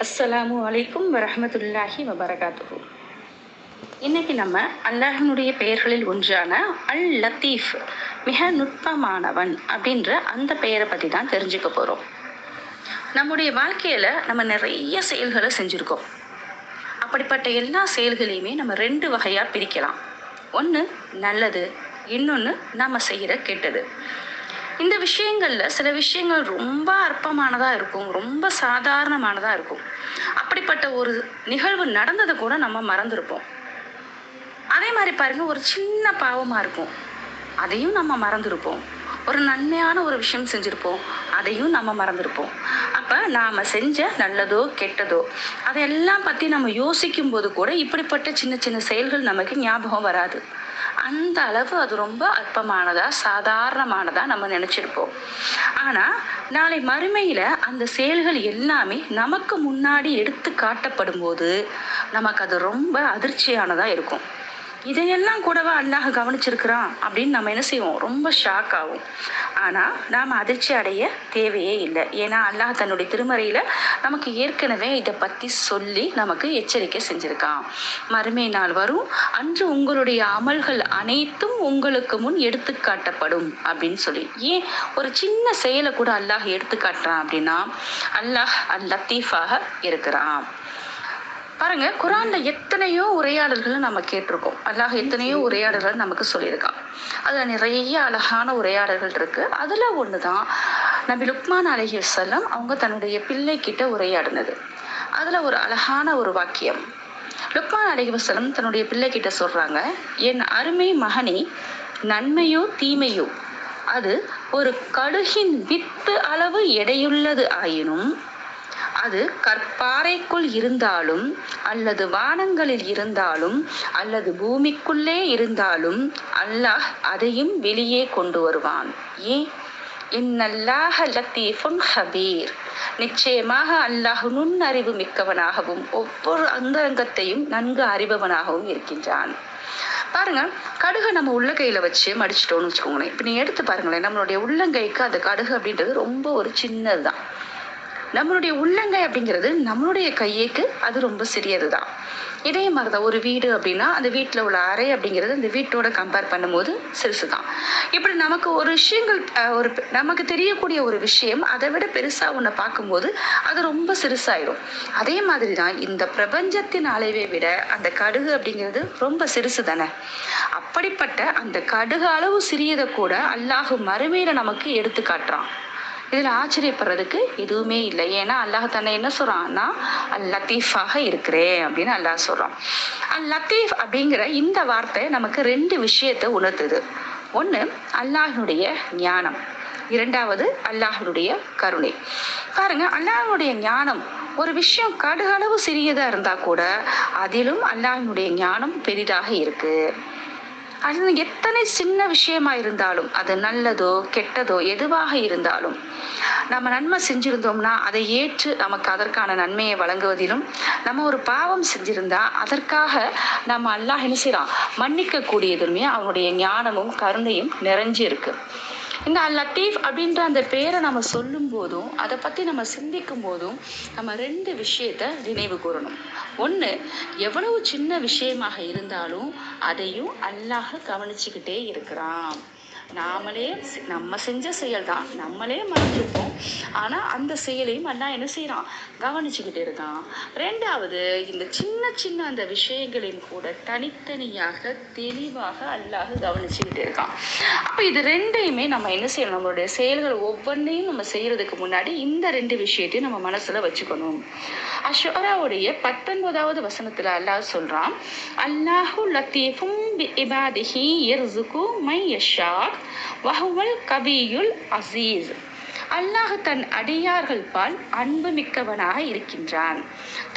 அஸ்ஸலாமு அலைக்கும் வரஹ்மத்துல்லாஹி வபரகாத்துஹு. இன்னைக்கு நம்ம அல்லாஹ்வினுடைய பெயர்களில் ஒன்றான அல் லத்தீஃப், மிக நுட்பமானவன் அப்படின்ற அந்த பெயரை பற்றி தான் தெரிஞ்சுக்க போகிறோம். நம்முடைய வாழ்க்கையில் நம்ம நிறைய செயல்களை செஞ்சுருக்கோம். அப்படிப்பட்ட எல்லா செயல்களையுமே நம்ம ரெண்டு வகையாக பிரிக்கலாம். ஒன்று நல்லது, இன்னொன்று நம்ம செய்கிற கெட்டது. இந்த விஷயங்கள்ல சில விஷயங்கள் ரொம்ப அற்பமானதாக இருக்கும், ரொம்ப சாதாரணமானதாக இருக்கும். அப்படிப்பட்ட ஒரு நிகழ்வு நடந்ததை கூட நம்ம மறந்துருப்போம். அதே மாதிரி பாருங்க, ஒரு சின்ன பாவமாக இருக்கும், அதையும் நம்ம மறந்துருப்போம். ஒரு நன்மையான ஒரு விஷயம் செஞ்சுருப்போம், அதையும் நம்ம மறந்துருப்போம். அப்போ நாம் செஞ்ச நல்லதோ கெட்டதோ அதையெல்லாம் பற்றி நம்ம யோசிக்கும் போது கூட இப்படிப்பட்ட சின்ன சின்ன செயல்கள் நமக்கு ஞாபகம் வராது. அந்த அளவு அது ரொம்ப அற்பமானதா சாதாரணமானதா நம்ம நினைச்சிருப்போம். ஆனா நாளை மறுமையில அந்த செயல்கள் எல்லாமே நமக்கு முன்னாடி எடுத்து காட்டப்படும் போது நமக்கு அது ரொம்ப அதிர்ச்சியானதா இருக்கும். இதையெல்லாம் கூடவா அல்லாஹ் கவனிச்சிருக்கிறான் அப்படின்னு நம்ம என்ன செய்வோம், ரொம்ப ஷாக் ஆகும். ஆனா நாம அதிர்ச்சி அடைய தேவையே இல்லை. ஏன்னா அல்லாஹ் தன்னுடைய திருமறையில நமக்கு ஏற்கனவே இதை பத்தி சொல்லி நமக்கு எச்சரிக்கை செஞ்சிருக்கான். மறுமை நாள் வரும், அன்று உங்களுடைய அமல்கள் அனைத்தும் உங்களுக்கு முன் எடுத்து காட்டப்படும் அப்படின்னு சொல்லி. ஏன் ஒரு சின்ன செயலை கூட அல்லாஹ் எடுத்து காட்டுறான் அப்படின்னா அல்லாஹ் அல் லத்தீஃபாக இருக்கிறான். பாருங்க, குரான்ல எத்தனையோ உரையாடல்களை நம்ம கேட்டிருக்கோம். அல்லாஹ் எத்தனையோ உரையாடல்கள் நமக்கு சொல்லியிருக்கான். அதுல நிறைய அழகான உரையாடல்கள் இருக்கு. அதுல ஒண்ணுதான் நபி லுக்மான் அலைஹிஸ்ஸலாம் அவங்க தன்னுடைய பிள்ளை கிட்ட உரையாடினது. அதுல ஒரு அழகான ஒரு வாக்கியம். லுக்மான் அலைஹிஸ்ஸலாம் தன்னுடைய பிள்ளை கிட்ட சொல்றாங்க, என் அருமை மகனே, நன்மையோ தீமையோ அது ஒரு கடுகின் வித்து அளவு எடையுள்ளது ஆயினும், அது கற்பாறைக்குள் இருந்தாலும் அல்லது வானங்களில் இருந்தாலும் அல்லது பூமிக்குள்ளே இருந்தாலும் அல்லாஹ் அதையும் வெளியே கொண்டு வருவான். ஏன்? இன்னல்லாஹ லத்தீஃபுன் ஹபீர், நிச்சயமாக அல்லாஹ் நுண்ணறிவு மிக்கவனாகவும் ஒவ்வொரு அந்தரங்கத்தையும் நன்கு அறிபவனாகவும் இருக்கின்றான். பாருங்க, கடுகை நம்ம உள்ளங்கையில வச்சு மடிச்சிட்டோம்னு வச்சுக்கோங்களேன். இப்ப நீங்க எடுத்து பாருங்களேன், நம்மளுடைய உள்ளங்கைக்கு அந்த கடுகு அப்படின்றது ரொம்ப ஒரு சின்னதுதான். நம்மளுடைய உள்ளங்கை அப்படிங்கிறது நம்மளுடைய கையைக்கு அது ரொம்ப சிறியதுதான். இதே மாதிரிதான் ஒரு வீடு அப்படின்னா அந்த வீட்டில் உள்ள அறை அப்படிங்கிறது அந்த வீட்டோட கம்பேர் பண்ணும்போது சிறுசு தான். இப்படி நமக்கு ஒரு விஷயங்கள் ஒரு நமக்கு தெரியக்கூடிய ஒரு விஷயம் அதை விட பெருசா ஒன்றை பார்க்கும்போது அது ரொம்ப சிறுசாயிடும். அதே மாதிரி தான் இந்த பிரபஞ்சத்தின் அளவை விட அந்த கடுகு அப்படிங்கிறது ரொம்ப சிறுசு தானே. அப்படிப்பட்ட அந்த கடுகு அளவு சிறியதை கூட அல்லாஹ் மறுமையில நமக்கு எடுத்து காட்டுறான். இதுல ஆச்சரியப்படுறதுக்கு எதுவுமே இல்லை. ஏன்னா அல்லாஹ் தன்னை என்ன சொல்றான்னா அல் லத்தீஃபாக இருக்கிறேன் அப்படின்னு அல்லாஹ் சொல்றான். அல் லத்தீஃப் அப்படிங்கிற இந்த வார்த்தை நமக்கு ரெண்டு விஷயத்தை உணர்த்துது. ஒண்ணு அல்லாஹ்னுடைய ஞானம், இரண்டாவது அல்லாஹ்னுடைய கருணை. பாருங்க, அல்லாஹ்னுடைய ஞானம், ஒரு விஷயம் கடுகளவு சிறியதா இருந்தா கூட அதிலும் அல்லாஹ்னுடைய ஞானம் பெரிதாக இருக்கு. அது எத்தனை சின்ன விஷயமா இருந்தாலும், அது நல்லதோ கெட்டதோ எதுவாக இருந்தாலும், நம்ம நன்மை செஞ்சிருந்தோம்னா அதை ஏற்று நமக்கு அதற்கான நன்மையை வழங்குவதிலும், நம்ம ஒரு பாவம் செஞ்சிருந்தா அதற்காக நம்ம அல்லாஹ் என்ன செய்யறான், மன்னிக்க கூடியதுமே அவனுடைய ஞானமும் கருணையும் நிறைஞ்சு இருக்கு. இந்த அல் லத்தீஃப் அப்படின்ற அந்த பேரை நம்ம சொல்லும் போதும் அதை பற்றி நம்ம சிந்திக்கும் போதும் நம்ம ரெண்டு விஷயத்த நினைவு கூறணும். ஒன்று, எவ்வளவு சின்ன விஷயமாக இருந்தாலும் அதையும் அல்லாஹ் கவனிச்சுக்கிட்டே இருக்கிறான். நாமளே நம்ம செஞ்ச செயல் தான், நம்மளே மறந்துருப்போம். ஆனால் அந்த செயலையும் அல்லாஹ் என்ன செய்யறான், கவனிச்சுக்கிட்டு இருக்கான். ரெண்டாவது, இந்த சின்ன சின்ன அந்த விஷயங்களின் கூட தனித்தனியாக தெளிவாக அல்லாஹ் கவனிச்சுக்கிட்டு இருக்கான். அப்போ இது ரெண்டையுமே நம்ம என்ன செய்யணும், நம்மளுடைய செயல்கள் ஒவ்வொன்றையும் நம்ம செய்யறதுக்கு முன்னாடி இந்த ரெண்டு விஷயத்தையும் நம்ம மனசுல வச்சுக்கணும். அஷ்ஷூராவுடைய 19வது வசனத்துல அல்லாஹ் சொல்றான், அல்லாஹு லத்தீஃபும் பி இபாதிஹி யர்ஸுகு மை யஷா வஹுவல் கவியுல் அசீஸ். அல்லாஹ் தன் அடியார்கள் பால் அன்பு மிக்கவனாக இருக்கின்றான்.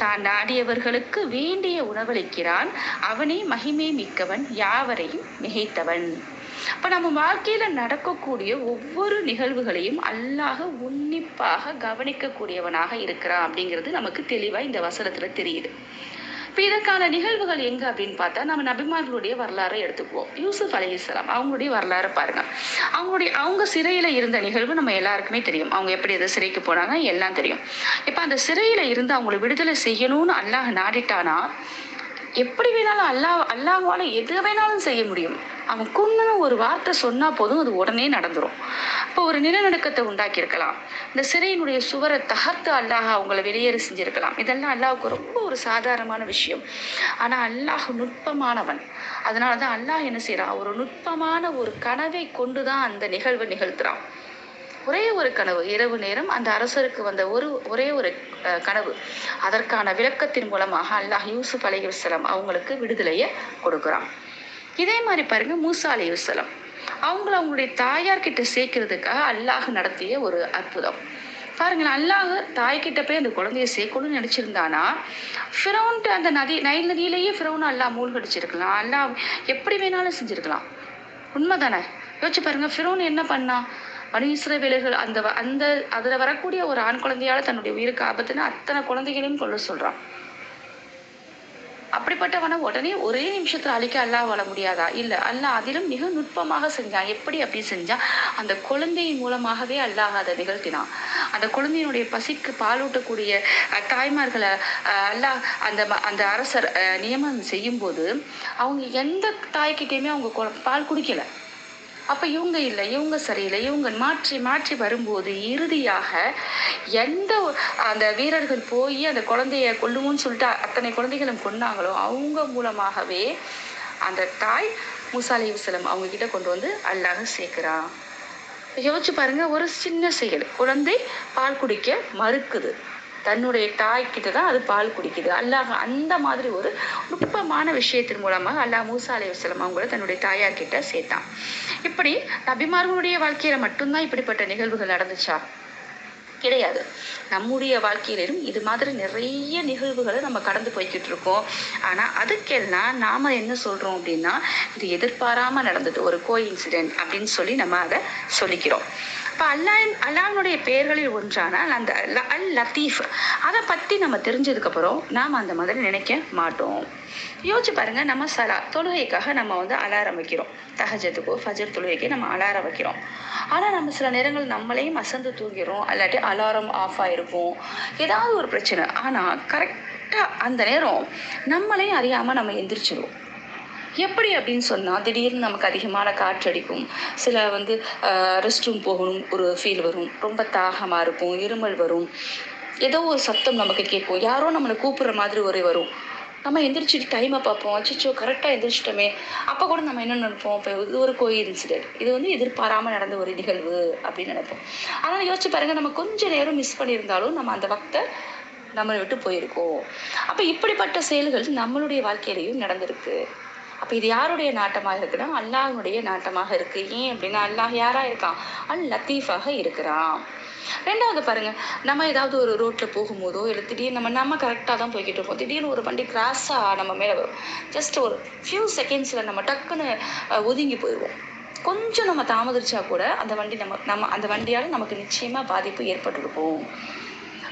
தான் நாடியவர்களுக்கு வேண்டிய உணவளிக்கிறான். அவனே மகிமை மிக்கவன், யாவரையும் மிகைத்தவன். அப்ப நம்ம வாழ்க்கையில நடக்கக்கூடிய ஒவ்வொரு நிகழ்வுகளையும் அல்லாஹ் உன்னிப்பாக கவனிக்க கூடியவனாக இருக்கிறான் அப்படிங்கிறது நமக்கு தெளிவா இந்த வசனத்துல தெரியுது. இப்போ இதற்கான நிகழ்வுகள் எங்க அப்படின்னு பார்த்தா நம்ம நபிமார்களுடைய வரலாறை எடுத்துக்குவோம். யூசுப் அலைஹிஸ்ஸலாம் அவங்களுடைய வரலாறு பாருங்க. அவங்க சிறையில இருந்த நிகழ்வு நம்ம எல்லாருக்குமே தெரியும். அவங்க எப்படி அந்த சிறைக்கு போனாங்க எல்லாம் தெரியும். இப்போ அந்த சிறையில இருந்து அவங்களை விடுதலை செய்யணும்னு அல்லாஹ் நாடிட்டானா எப்படி வேணாலும் அல்லாஹ்வால எது வேணாலும் செய்ய முடியும். அவன் கொன்னு ஒரு வார்த்தை சொன்னா போதும், அது உடனே நடந்துரும். இப்போ ஒரு நிலநடுக்கத்தை உண்டாக்கி இருக்கலாம், இந்த சிறையினுடைய சுவரை தகர்த்து அல்லாஹ் அவங்கள வெளியேற செஞ்சிருக்கலாம். இதெல்லாம் அல்லாஹ்வுக்கு ரொம்ப ஒரு சாதாரணமான விஷயம். ஆனா அல்லாஹ் நுட்பமானவன். அதனாலதான் அல்லாஹ் என்ன செய்யறான், ஒரு நுட்பமான ஒரு கனவை கொண்டுதான் அந்த நிகழ்வை நிகழ்த்துறான். ஒரே ஒரு கனவு, இரவு நேரம் அந்த அரசருக்கு வந்த ஒரே ஒரு கனவு, அதற்கான விளக்கத்தின் மூலமாக அல்லாஹ் யூசுப் அலைஹிஸ்ஸலாம் அவங்களுக்கு விடுதலையை கொடுக்குறான். இதே மாதிரி பாருங்க, மூசா அலைஹிஸ்ஸலாம் அவங்களுடைய தாயார்கிட்ட சேர்க்கறதுக்காக அல்லாஹ் நடத்திய ஒரு அற்புதம் பாருங்களேன். அல்லாஹ் தாய்கிட்ட போய் அந்த குழந்தைய சேர்க்கணும்னு நினைச்சிருந்தானா ஃபிரௌன்ட்டு அந்த நைல் நதியிலேயே ஃபிரௌன் அல்லாஹ் மூழ்கடிச்சிருக்கலாம். அல்லாஹ் எப்படி வேணாலும் செஞ்சிருக்கலாம். உண்மைதானே? யோசிச்சு பாருங்க, ஃபிரௌன் என்ன பண்ணா? பனி இஸ்ரவேலர்கள் அதுல வரக்கூடிய ஒரு ஆண் குழந்தையால தன்னுடைய உயிருக்கு ஆபத்துன்னு அத்தனை குழந்தைகளையும் கொல்ல சொல்றான். அப்படிப்பட்டவனை உடனே ஒரே நிமிஷத்துல அழிக்க அல்லாஹ் வாழ முடியாதா? இல்ல, அல்லாஹ் அதிலும் மிக நுட்பமாக செஞ்சான். எப்படி அப்படி செஞ்சான்? அந்த குழந்தையின் மூலமாகவே அல்லாஹ் அதை நிகழ்த்தினான். அந்த குழந்தையினுடைய பசிக்கு பாலூட்டக்கூடிய தாய்மார்களை அல்லாஹ் அந்த அரசர் நியமனம் செய்யும் போது அவங்க எந்த தாய்கிட்டையுமே அவங்க பால் குடிக்கல. அப்ப இவங்க இல்லை, இவங்க சரியில்லை, இவங்க மாற்றி மாற்றி வரும்போது இறுதியாக அந்த வீரர்கள் போய் அந்த குழந்தைய கொல்லுவோன்னு சொல்லிட்டு அத்தனை குழந்தைகளும் கொன்னாங்களோ அவங்க மூலமாகவே அந்த தாய் மூசா அலைஹிஸ்ஸலாம் அவங்க கிட்ட கொண்டு வந்து அல்லாஹ் சேர்க்கிறான். யோசிச்சு பாருங்க, ஒரு சின்ன செயல், குழந்தை பால் குடிக்க மறுக்குது, தன்னுடைய தாய்கிட்ட தான் அது பால் குடிக்குது. அல்லாஹ் அந்த மாதிரி ஒரு நுட்பமான விஷயத்தின் மூலமாக அல்லாஹ் மூசா அலைஹிஸ்ஸலாம் அவங்கள தன்னுடைய தாயார் கிட்ட சேர்த்தான். இப்படி நபிமார்களுடைய வாழ்க்கையில மட்டும்தான் இப்படிப்பட்ட நிகழ்வுகள் நடந்துச்சா? கிடையாது. நம்முடைய வாழ்க்கையிலும் இது மாதிரி நிறைய நிகழ்வுகளை நம்ம கடந்து போய்கிட்டு இருக்கோம். ஆனா அதுக்கெல்லாம் நாம என்ன சொல்றோம் அப்படின்னா, இது எதிர்பாராம நடந்தது, ஒரு கோஇன்சிடென்ட் அப்படின்னு சொல்லி நம்ம அதை சொல்லிக்கிறோம். இப்ப அல்லாஹ்வுடைய பெயர்களில் ஒன்றான அந்த அல் லத்தீஃப், அதை பத்தி நம்ம தெரிஞ்சதுக்கு அப்புறம் நாம அந்த மாதிரி நினைக்க மாட்டோம். யோசிச்சு பாருங்க, நம்ம தொழுகைக்காக நம்ம அலாரம் வைக்கிறோம். தஹஜத்துக்கோ ஃபஜர் தொழுகைக்கு நம்ம அலாரம் வைக்கிறோம். ஆனா நம்ம சில நேரங்கள் நம்மளையும் அசந்து தூங்கிறோம், இல்லாட்டி அலாரம் ஆஃப் ஆயிருக்கும், ஏதாவது ஒரு பிரச்சனை. ஆனா கரெக்டா அந்த நேரம் நம்மளையும் அறியாம நம்ம எந்திரிச்சிருவோம். எப்படி அப்படின்னு சொன்னா, திடீர்னு நமக்கு அதிகமான காற்றடிக்கும், சில ரெஸ்ட் ரூம் போகணும் ஒரு ஃபீல் வரும், ரொம்ப தாகமா இருக்கும், இருமல் வரும், ஏதோ ஒரு சத்தம் நமக்கு கேட்கும், யாரோ நம்மளை கூப்பிடுற மாதிரி வரும். நம்ம எந்திரிச்சிட்டு டைமை பார்ப்போம், அச்சிச்சோ கரெக்டாக எந்திரிச்சிட்டோமே. அப்போ கூட நம்ம என்ன நினைப்போம், இப்போ இது ஒரு கோஇன்சிடென்ட், இது எதிர்பாராமல் நடந்த ஒரு நிகழ்வு அப்படின்னு நினைப்போம். ஆனால் யோசிச்சு பாருங்க, நம்ம கொஞ்ச நேரம் மிஸ் பண்ணியிருந்தாலும் நம்ம அந்த வக்தை நம்மளை விட்டு போயிருக்கோம். அப்போ இப்படிப்பட்ட செயல்கள் நம்மளுடைய வாழ்க்கையிலையும் நடந்திருக்கு. அப்ப இது யாருடைய நாட்டமாக இருக்குன்னா, அல்லாஹ்வுடைய நாட்டமாக இருக்கு. ஏன் அப்படின்னா, அல்லாஹ் யாரா இருக்கான்? அல் லத்தீஃபாக இருக்கிறான். ரெண்டாவது பாருங்க, நம்ம ஏதாவது ஒரு ரோட்ல போகும்போதோ இல்லை திடீர்னு நம்ம கரெக்டாக தான் போய்கிட்டு இருப்போம், திடீர்னு ஒரு வண்டி கிராஸா நம்ம மேல வரும். ஜஸ்ட் ஒரு ஃபியூ செகண்ட்ஸ்ல நம்ம டக்குன்னு ஒதுங்கி போயிடுவோம். கொஞ்சம் நம்ம தாமதிச்சா கூட அந்த வண்டி நம்ம அந்த வண்டியால நமக்கு நிச்சயமா பாதிப்பு ஏற்பட்டிருக்கும்.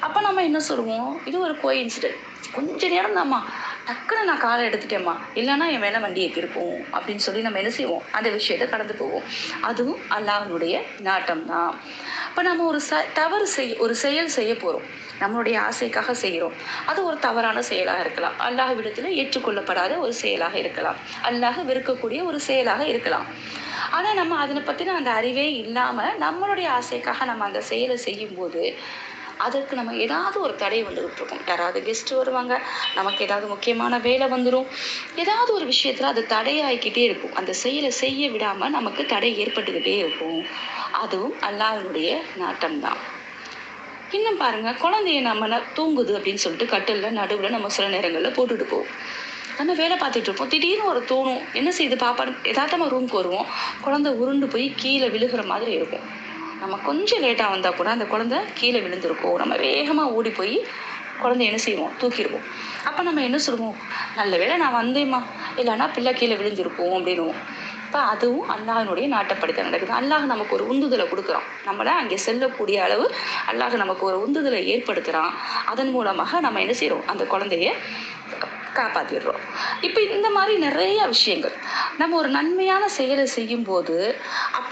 அப்ப நம்ம என்ன சொல்லுவோம், இது ஒரு கோஇன்சிடென்ட், கொஞ்ச நேரம் தான்மா, டக்குன்னு நான் காலை எடுத்துட்டேம்மா, இல்லைன்னா என் மேல வண்டி ஏற்றிருப்போம் அப்படின்னு சொல்லி நம்ம என்ன செய்வோம், அந்த விஷயத்தை கடந்து போவோம். அதுவும் அல்லாஹ்வுடைய நாட்டம் தான். இப்ப நம்ம ஒரு செயல் செய்ய போறோம், நம்மளுடைய ஆசைக்காக செய்கிறோம், அது ஒரு தவறான செயலாக இருக்கலாம், அல்லாஹ்விடத்துல ஏற்றுக்கொள்ளப்படாத ஒரு செயலாக இருக்கலாம், அல்லாஹ் வெறுக்கக்கூடிய ஒரு செயலாக இருக்கலாம். ஆனா நம்ம அதை பத்தின அந்த அறிவே இல்லாம நம்மளுடைய ஆசைக்காக நம்ம அந்த செயலை செய்யும் போது அதற்கு நம்ம ஏதாவது ஒரு தடை வந்துகிட்டு இருக்கும். யாராவது கெஸ்ட் வருவாங்க, நமக்கு ஏதாவது முக்கியமான வேலை வந்துடும், ஏதாவது ஒரு விஷயத்துல அது தடையாகிக்கிட்டே இருக்கும், அந்த செயலை செய்ய விடாம நமக்கு தடை ஏற்பட்டுக்கிட்டே இருக்கும். அதுவும் அல்லாஹ்வுடைய நாட்டம் தான். இன்னும் பாருங்க, குழந்தைய நம்ம தூங்குது அப்படின்னு சொல்லிட்டு கட்டில்ல நடுவுல நம்ம சில நேரங்கள்ல போட்டுட்டு போவோம். நம்ம வேலை பார்த்துட்டு இருப்போம், திடீர்னு ஒரு தோணும், என்ன செய்யுது பாப்பான்னு எதார்த்தமா ரூமுக்கு வருவோம், குழந்தை உருண்டு போய் கீழே விழுகிற மாதிரி இருக்கும். நம்ம கொஞ்சம் லேட்டாக வந்தால் கூட அந்த குழந்தை கீழே விழுந்திருக்கும், நம்ம வேகமாக ஓடி போய் குழந்தை என்ன செய்வோம், தூக்கிடுவோம். அப்போ நம்ம என்ன சொல்லுவோம், நல்ல வேளை நான் வந்தேம்மா, இல்லைன்னா பிள்ளை கீழே விழுந்திருக்கும் அப்படின்னுவோம். இப்போ அதுவும் அல்லாஹ்வுடைய நாட்டப்படித்தான் நடக்குது. அல்லாஹ் நமக்கு ஒரு உந்துதலை கொடுக்குறான், நம்மளை அங்கே செல்லக்கூடிய அளவு அல்லாஹ் நமக்கு ஒரு உந்துதலை ஏற்படுத்துகிறான். அதன் மூலமாக நம்ம என்ன செய்கிறோம், அந்த குழந்தைய காப்பாத்திடுறோம். இப்போ இந்த மாதிரி நிறைய விஷயங்கள் நம்ம ஒரு நன்மையான செயலை செய்யும் போது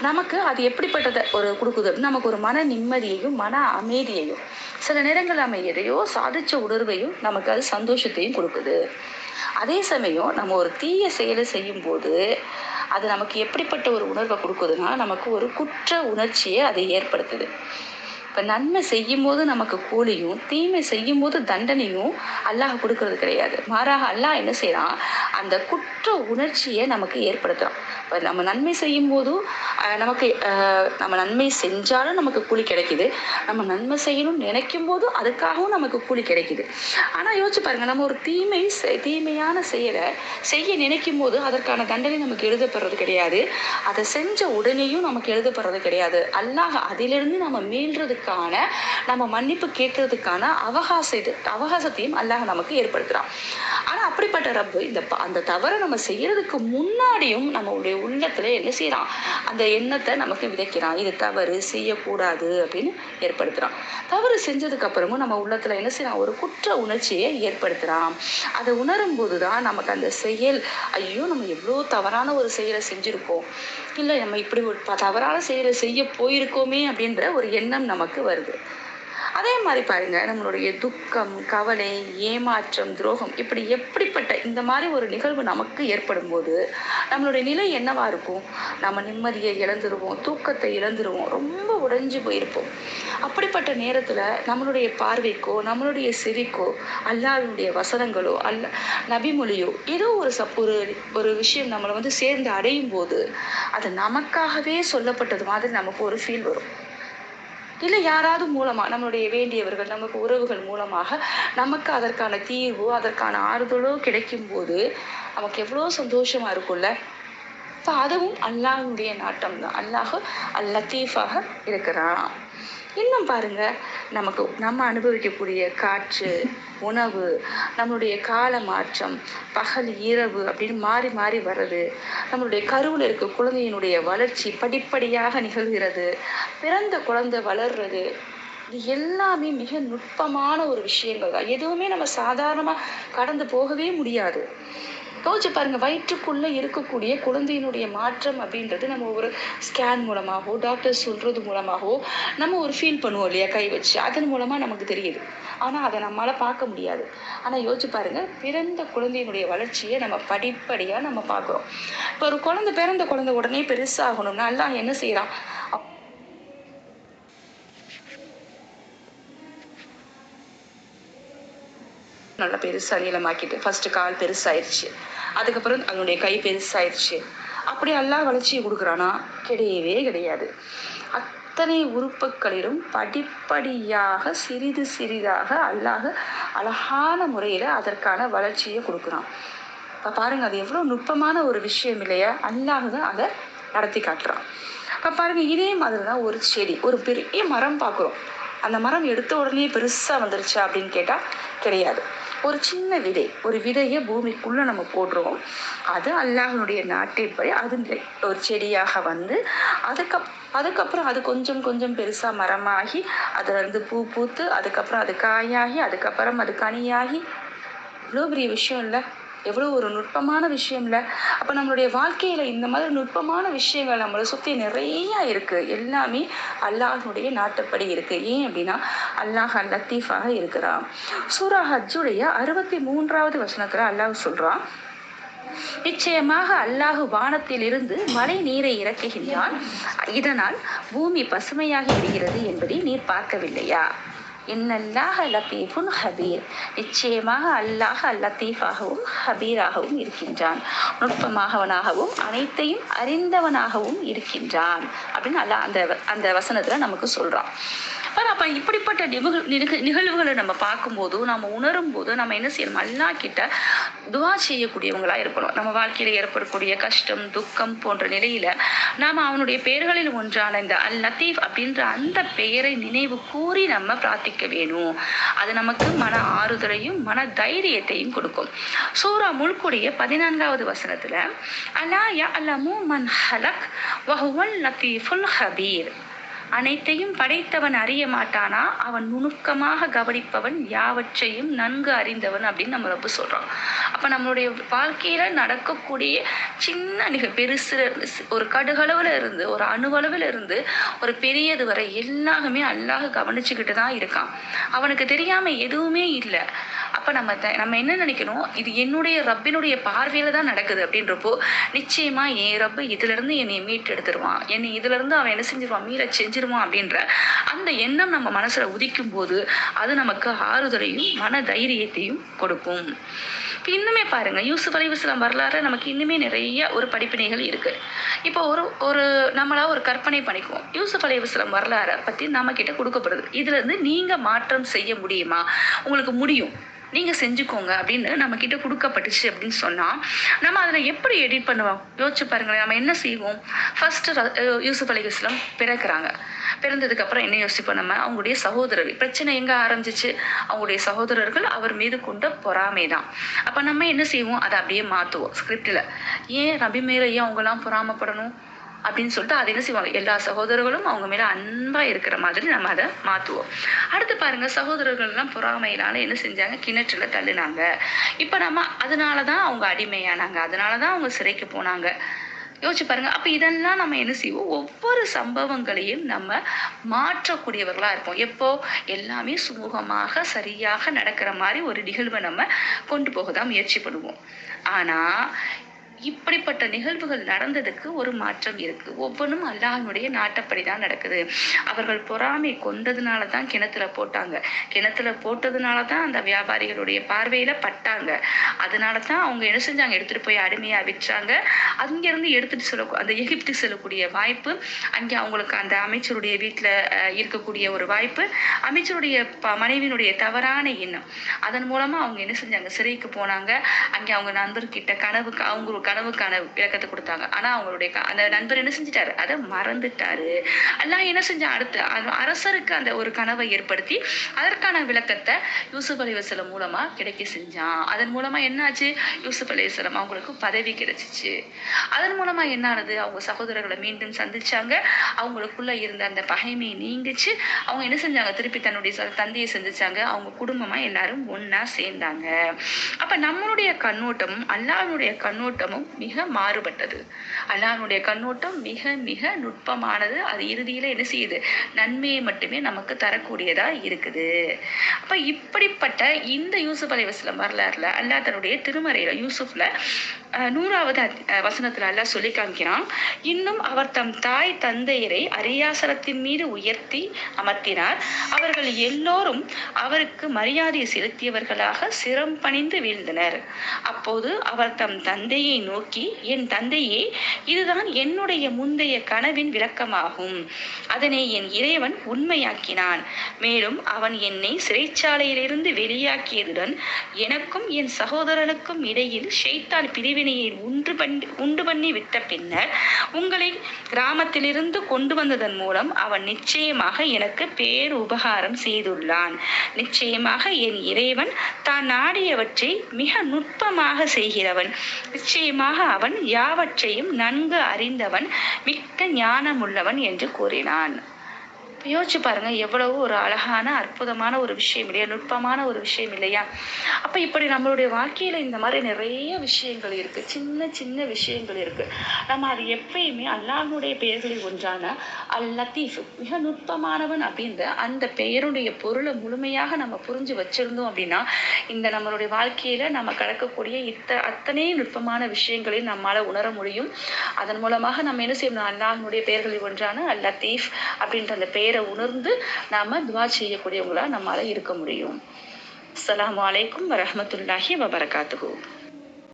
நமக்கு அது எப்படிப்பட்டதை ஒரு கொடுக்குது அப்படின்னு நமக்கு ஒரு மன நிம்மதியையும் மன அமைதியையும் சில நேரங்கள் நம்ம எதையோ சாதிச்ச உணர்வையும் நமக்கு அது சந்தோஷத்தையும் கொடுக்குது. அதே சமயம் நம்ம ஒரு தீய செயலை செய்யும் போது அது நமக்கு எப்படிப்பட்ட ஒரு உணர்வை கொடுக்குதுன்னா நமக்கு ஒரு குற்ற உணர்ச்சியை அதை ஏற்படுத்துது. இப்போ நன்மை செய்யும் போது நமக்கு கூலியும் தீமை செய்யும் போது தண்டனையும் அல்லாஹ் கொடுக்கறது கிடையாது. மாறாக அல்லாஹ் என்ன செய்யறான், அந்த குற்ற உணர்ச்சியை நமக்கு ஏற்படுத்துறான். இப்போ நம்ம நன்மை செய்யும் போதும் நமக்கு நம்ம நன்மை செஞ்சாலும் நமக்கு கூலி கிடைக்குது, நம்ம நன்மை செய்யணும்னு நினைக்கும் போதும் அதுக்காகவும் நமக்கு கூலி கிடைக்குது. ஆனால் யோசிச்சு பாருங்க, நம்ம ஒரு தீமையான செயலை செய்ய நினைக்கும் போது அதற்கான தண்டனை நமக்கு எழுதப்படுறது கிடையாது, அதை செஞ்ச உடனேயும் நமக்கு எழுதப்படுறது கிடையாது. அல்லாஹ் அதிலிருந்து நம்ம மீள்றதுக்கான நம்ம மன்னிப்பு கேட்கறதுக்கான அவகாசத்தையும் அல்லாஹ் நமக்கு ஏற்படுத்துறான். ஆனா அப்படிப்பட்ட ரப்பு அந்த தவறை நம்ம செய்யறதுக்கு முன்னாடியும் நம்மளுடைய உள்ளத்துல என்ன செய்யறான், அந்த எண்ணத்தை நமக்கு விதைக்கிறான். இது தவறு செய்யக்கூடாது அப்படின்னு ஏற்படுத்துறான். தவறு செஞ்சதுக்கு அப்புறமும் நம்ம உள்ளத்துல என்ன செய்யறான், ஒரு குற்ற உணர்ச்சியை ஏற்படுத்துறான். அதை உணரும் போதுதான் நமக்கு அந்த செயல், ஐயோ நம்ம எவ்வளோ தவறான ஒரு செயலை செஞ்சிருக்கோம், இல்லை நம்ம இப்படி ஒரு தவறான செயலை செய்ய போயிருக்கோமே அப்படின்ற ஒரு எண்ணம் நமக்கு வருது. அதே மாதிரி பாருங்க, நம்மளுடைய துக்கம், கவலை, ஏமாற்றம், துரோகம் இப்படி எப்படிப்பட்ட இந்த மாதிரி ஒரு நிகழ்வு நமக்கு ஏற்படும் போது நம்மளுடைய நிலை என்னவா இருக்கும், நம்ம நிம்மதியை இழந்துருவோம், தூக்கத்தை இழந்துருவோம், ரொம்ப உடைஞ்சு போயிருப்போம். அப்படிப்பட்ட நேரத்துல நம்மளுடைய பார்வைக்கோ நம்மளுடைய சிரிக்கோ அல்லாஹ்வுடைய வசனங்களோ நபிமொழியோ ஏதோ ஒரு விஷயம் நம்மளை சேர்ந்து அடையும் போது அது நமக்காகவே சொல்லப்பட்டது மாதிரி நமக்கு ஒரு ஃபீல் வரும். இல்லை யாராவது மூலமா நம்மளுடைய வேண்டியவர்கள் நமக்கு உறவுகள் மூலமாக நமக்கு அதற்கான தீர்வோ அதற்கான ஆறுதலோ கிடைக்கும் போது நமக்கு எவ்வளோ சந்தோஷமா இருக்கும்ல. இப்போ அதுவும் அல்லாஹ்வுடைய நாட்டம் தான். அல்லாஹ் லத்தீஃபாக இருக்கிறான். இன்னும் பாருங்க, நம்ம அனுபவிக்கக்கூடிய காற்று, உணவு, நம்மளுடைய கால மாற்றம், பகல் இரவு அப்படின்னு மாறி மாறி வர்றது, நம்மளுடைய கருவில் இருக்க குழந்தையினுடைய வளர்ச்சி படிப்படியாக நிகழ்கிறது, பிறந்த குழந்தை வளர்றது, இது எல்லாமே மிக நுட்பமான ஒரு விஷயங்கள் தான். எதுவுமே நம்ம சாதாரணமா கடந்து போகவே முடியாது. யோசிச்சு பாருங்க, வயிற்றுக்குள்ள இருக்கக்கூடிய குழந்தையினுடைய மாற்றம் அப்படின்றது நம்ம ஒரு ஸ்கேன் மூலமாகவோ டாக்டர் சொல்றது மூலமாகவோ நம்ம ஒரு ஃபீல் பண்ணுவோம் இல்லையா, கை வச்சு, அதன் மூலமா நமக்கு தெரியுது. ஆனா அதை நம்மளால பார்க்க முடியாது. ஆனா யோசிச்சு பாருங்க, பிறந்த குழந்தையினுடைய வளர்ச்சியை நம்ம படிப்படியா நம்ம பார்க்கிறோம். இப்போ ஒரு பிறந்த குழந்தை உடனே பெருசாகணும்னா அல்லாஹ் என்ன செய்யறான், நல்லா பெருசா நீளமாக்கிட்டு ஃபர்ஸ்ட் கால் பெருசாயிருச்சு, அதுக்கப்புறம் அதனுடைய கை பெருசாயிருச்சு. அப்படி அல்லாஹ் வளர்ச்சியை கொடுக்குறானா? கிடையவே கிடையாது. அத்தனை உறுப்புகளிலும் படிப்படியாக சிறிது சிறிதாக அல்லாஹ் அழகான முறையில அதற்கான வளர்ச்சியை கொடுக்குறான். இப்போ பாருங்க, அது எவ்வளோ நுட்பமான ஒரு விஷயம் இல்லையா? அல்லாஹ் தான் அதை நடத்தி காட்டுறான். இப்போ பாருங்க, இதே மாதிரி தான் ஒரு செடி, ஒரு பெரிய மரம் பார்க்குறோம். அந்த மரம் எடுத்த உடனே பெருசா வந்துருச்சா அப்படின்னு கேட்டா கிடையாது. ஒரு சின்ன ஒரு விதையை பூமிக்குள்ள நம்ம போடுறோம். அது அல்லாஹ்வுடைய நாட்டின்படி அது ஒரு செடியாக வந்து அதுக்கப்புறம் அது கொஞ்சம் கொஞ்சம் பெருசா மரமாகி அதுல இருந்து பூ பூத்து அதுக்கப்புறம் அது காயாகி அதுக்கப்புறம் அது கனியாகி, இவ்வளோ பெரிய விஷயம் இல்லை? எவ்வளோ ஒரு நுட்பமான விஷயம் இல்லை? அப்போ நம்மளுடைய வாழ்க்கையில இந்த மாதிரி நுட்பமான விஷயங்கள் நம்மளை சுற்றி நிறைய இருக்கு. எல்லாமே அல்லாஹ்வுடைய நாட்டப்படி இருக்கு. ஏன் அப்படின்னா அல்லாஹ் லத்தீஃபாக இருக்கிறான். சூரா ஹஜ்ஜுடைய 63வது வசனத்துல அல்லாஹ் சொல்றான், நிச்சயமாக அல்லாஹ் வானத்திலிருந்து மழை நீரை இறக்குகின்றான், இதனால் பூமி பசுமையாகி விடுகிறது என்பதை நீர் பார்க்கவில்லையா? இன்னல்லாஹ லத்தீஃபுன் ஹபீர், நிச்சயமாக அல்லாஹ் லத்தீஃபாகவும் ஹபீராகவும் இருக்கின்றான், நுட்பமாகவனாகவும் அனைத்தையும் அறிந்தவனாகவும் இருக்கின்றான் அப்படின்னு அல்லாஹ் அந்த வசனத்துல நமக்கு சொல்றான். அப்ப இப்படிப்பட்ட நிகழ்வுகளை நம்ம பார்க்கும்போது நம்ம உணரும் போது நம்ம என்ன செய்யணும், அல்லாஹ் கிட்ட துவா செய்யக்கூடியவங்களா இருக்கணும். நம்ம வாழ்க்கையில ஏற்படக்கூடிய கஷ்டம், துக்கம் போன்ற நிலையில நாம அவனுடைய பெயர்களில் ஒன்றான இந்த அல் லத்தீஃப் அப்படின்ற அந்த பெயரை நினைவு கூறி நம்ம பிரார்த்திக்க வேணும். அது நமக்கு மன ஆறுதலையும் மன தைரியத்தையும் கொடுக்கும். சூரா முல்குடைய 14வது வசனத்துல அலா யஅலமு மன் ஹலக் வஹுவல் லத்தீஃபுல் ஹபீர், அனைத்தையும் படைத்தவன் அறிய மாட்டானா, அவன் நுணுக்கமாக கவனிப்பவன் யாவற்றையும் நன்கு அறிந்தவன் அப்படின்னு நம்ம ரொம்ப சொல்றோம். அப்ப நம்மளுடைய வாழ்க்கையில நடக்கக்கூடிய சின்ன பெருசு ஒரு கடுகளவுல இருந்து ஒரு அணுவளவுல இருந்து ஒரு பெரியது வரை எல்லாமே அல்லாஹ் கவனிச்சுக்கிட்டு தான் இருக்கான். அவனுக்கு தெரியாம எதுவுமே இல்லை. அப்ப நம்ம என்ன நினைக்கணும், இது என்னுடைய ரப்பினுடைய பார்வையில தான் நடக்குது அப்படின்றப்போ நிச்சயமா என் ரப்பு இதுல இருந்து என்னை மீட்டு எடுத்துருவான், என்னை இதுல இருந்து அவன் என்ன செஞ்சிருவான், மீற செஞ்சிருவான் அப்படின்ற அந்த எண்ணம் நம்ம மனசுல உதிக்கும் போது அது நமக்கு ஆறுதலையும் மன தைரியத்தையும் கொடுக்கும். இன்னுமே பாருங்க, யூசுப் அலைஹிஸ்ஸலாம் வரலாறு நமக்கு இன்னுமே நிறைய ஒரு படிப்பினைகள் இருக்கு. இப்போ ஒரு நம்மளா ஒரு கற்பனை பண்ணிக்குவோம். யூசுப் அலைஹிஸ்ஸலாம் வரலாறை பத்தி நம்ம கிட்ட கொடுக்கப்படுது. இதுல இருந்து நீங்க மாற்றம் செய்ய முடியுமா, உங்களுக்கு முடியும், நீங்க செஞ்சுக்கோங்க அப்படின்னு நம்ம கிட்ட கொடுக்கப்பட்டுச்சு அப்படின்னு சொன்னா நம்ம அதுல எப்படி எடிட் பண்ணுவோம் யோசிச்சு பாருங்களேன். நம்ம என்ன செய்வோம், ஃபர்ஸ்ட் யூசுப் அலைஹிஸ்ஸலாம் பிறக்கிறாங்க. பிறந்ததுக்கு அப்புறம் என்ன யோசிப்போம், நம்ம அவங்களுடைய சகோதரர்கள் பிரச்சனை எங்க ஆரம்பிச்சிச்சு, அவங்களுடைய சகோதரர்கள் அவர் மீது கொண்ட பொறாமை தான். அப்ப நம்ம என்ன செய்வோம், அதை அப்படியே மாத்துவோம் ஸ்கிரிப்ட்ல. ஏன் நபி மேல ஏன் அவங்க எல்லாம் பொறாமப்படணும் அப்படின்னு சொல்லிட்டு அதை என்ன செய்வாங்க, எல்லா சகோதரர்களும் அவங்க மேல அன்பா இருக்கிற மாதிரி நம்ம அதை மாத்துவோம். அடுத்து பாருங்க, சகோதரர்கள் எல்லாம் பொறாமையினால என்ன செஞ்சாங்க, கிணற்றுல தள்ளுனாங்க. இப்ப நம்ம அதனாலதான் அவங்க அடிமையானாங்க, அதனாலதான் அவங்க சிறைக்கு போனாங்க. யோசிச்சு பாருங்க. அப்ப இதெல்லாம் நம்ம என்ன செய்வோம், ஒவ்வொரு சம்பவங்களையும் நம்ம மாற்றக்கூடியவர்களா இருப்போம். எப்போ எல்லாமே சுமூகமாக சரியாக நடக்கிற மாதிரி ஒரு நிகழ்வை நம்ம கொண்டு போகதான் முயற்சி பண்ணுவோம். ஆனா இப்படிப்பட்ட நிகழ்வுகள் நடந்ததுக்கு ஒரு மாற்றம் இருக்கு. ஒவ்வொன்றும் அல்லாஹ்வுடைய நாட்டப்படிதான் நடக்குது. அவர்கள் பொறாமை கொண்டதுனாலதான் கிணத்துல போட்டாங்க, கிணத்துல போட்டதுனாலதான் அந்த வியாபாரிகளுடைய பார்வையில பட்டாங்க. அதனாலதான் அவங்க என்ன செஞ்சாங்க, எடுத்துட்டு போய் அடிமையா விற்றாங்க. அங்கிருந்து எடுத்துட்டு அந்த எகிப்து செல்லக்கூடிய வாய்ப்பு, அங்கே அவங்களுக்கு அந்த அமைச்சருடைய வீட்டுல இருக்கக்கூடிய ஒரு வாய்ப்பு, அமைச்சருடைய மனைவியினுடைய தவறான எண்ணம், அதன் மூலமா அவங்க என்ன செஞ்சாங்க, சிறைக்கு போனாங்க. அங்கே அவங்க நண்பர்கிட்ட அவங்க கனவுக்கான விளக்கத்தை கொடுத்தாங்க. ஆனா அவங்களுடைய அந்த நண்பர் என்ன செஞ்சிட்டாரு, அதை மறந்துட்டாரு. எல்லாம் என்ன செஞ்சா, அடுத்து அரசருக்கு அந்த ஒரு கனவை ஏற்படுத்தி அதற்கான விளக்கத்தை யூசுப் அலைஹிஸ்ஸலாம் மூலமா கிடைக்க செஞ்சான். அதன் மூலமா என்னாச்சு, யூசுப் அலைஹிஸ்ஸலாம் அவங்களுக்கு பதவி கிடைச்சிச்சு. அதன் மூலமா என்ன ஆனது, அவங்க சகோதரர்களை மீண்டும் சந்திச்சாங்க. அவங்களுக்குள்ள இருந்த அந்த பகைமை நீங்கிச்சு. அவங்க என்ன செஞ்சாங்க, திருப்பி தன்னுடைய தந்தையை சந்திச்சாங்க. அவங்க குடும்பமா எல்லாரும் ஒன்னா சேர்ந்தாங்க. அப்ப நம்மளுடைய கண்ணோட்டமும் அல்லாஹ்வுடைய கண்ணோட்டமும் மிக மாறுபட்டது. அல்லாஹ்வுடைய கண்ணோட்டம் மிக மிக நுட்பமானது. அது இறுதியில என்ன செய்யுது, நன்மையை மட்டுமே நமக்கு தரக்கூடியதா இருக்குது. அப்ப இப்படிப்பட்ட இந்த யூசுப் அலைஹிஸ்ஸலாம் வரலாறுல அல்லாஹ் தன்னுடைய திருமறையில யூசுப்ல 100வது வசனத்துல அல்லாஹ் சொல்லி காமிக்கிறான், இன்னும் அவர் தம் தாய் தந்தையரை அரியாசனத்தின் மீது உயர்த்தி அமர்த்தினார். அவர்கள் எல்லோரும் அவருக்கு மரியாதை செலுத்தியவர்களாக சிரம் பணிந்து வீழ்ந்தனர். அப்போது அவர் தம் தந்தையை நோக்கி, என் தந்தையே, இதுதான் என்னுடைய முந்தைய கனவின் விளக்கமாகும். அதனை என் இறைவன் உண்மையாக்கினான். மேலும் அவன் என்னை சிறைச்சாலையிலிருந்து வெளியாக்கியதுடன் எனக்கும் என் சகோதரனுக்கும் இடையில் ஷைத்தான் பிரிவினையை உண்டு பண்ணி விட்ட பின்னர் உங்களை கிராமத்திலிருந்து கொண்டு வந்ததன் மூலம் அவன் நிச்சயமாக எனக்கு பேர் உபகாரம் செய்துள்ளான். நிச்சயமாக என் இறைவன் தான் நாடியவற்றை மிக நுட்பமாக செய்கிறவன். நிச்சயமாக அவன் யாவற்றையும் நன்கு அறிந்தவன், மிக்க ஞானமுள்ளவன் என்று கூறினான். யோசிச்சு பாருங்க, எவ்வளவு ஒரு அழகான அற்புதமான ஒரு விஷயம் இல்லையா, நுட்பமான ஒரு விஷயம் இல்லையா. அப்ப இப்படி நம்மளுடைய வாழ்க்கையில இந்த மாதிரி நிறைய விஷயங்கள் இருக்கு, சின்ன சின்ன விஷயங்கள் இருக்கு. நம்ம அது எப்பயுமே அல்லாஹ்வுடைய பெயர்களில் ஒன்றான அல் லத்தீஃப், மிக நுட்பமானவன் அப்படின்ற அந்த பெயருடைய பொருளை முழுமையாக நம்ம புரிஞ்சு வச்சிருந்தோம் அப்படின்னா இந்த நம்மளுடைய வாழ்க்கையில நம்ம கடக்கக்கூடிய அத்தனை நுட்பமான விஷயங்களையும் நம்மளால உணர முடியும். அதன் மூலமாக நம்ம என்ன செய்யணும், அல்லாஹ்வுடைய பெயர்களில் ஒன்றான அல் லத்தீஃப் அப்படின்ற அந்த பெயரை உணர்ந்து நாம துஆ செய்யக்கூடியவங்களா நம்மால இருக்க முடியும். அஸ்ஸலாமு அலைக்கும் வரஹ்மத்துல்லாஹி வபரகாத்துஹு.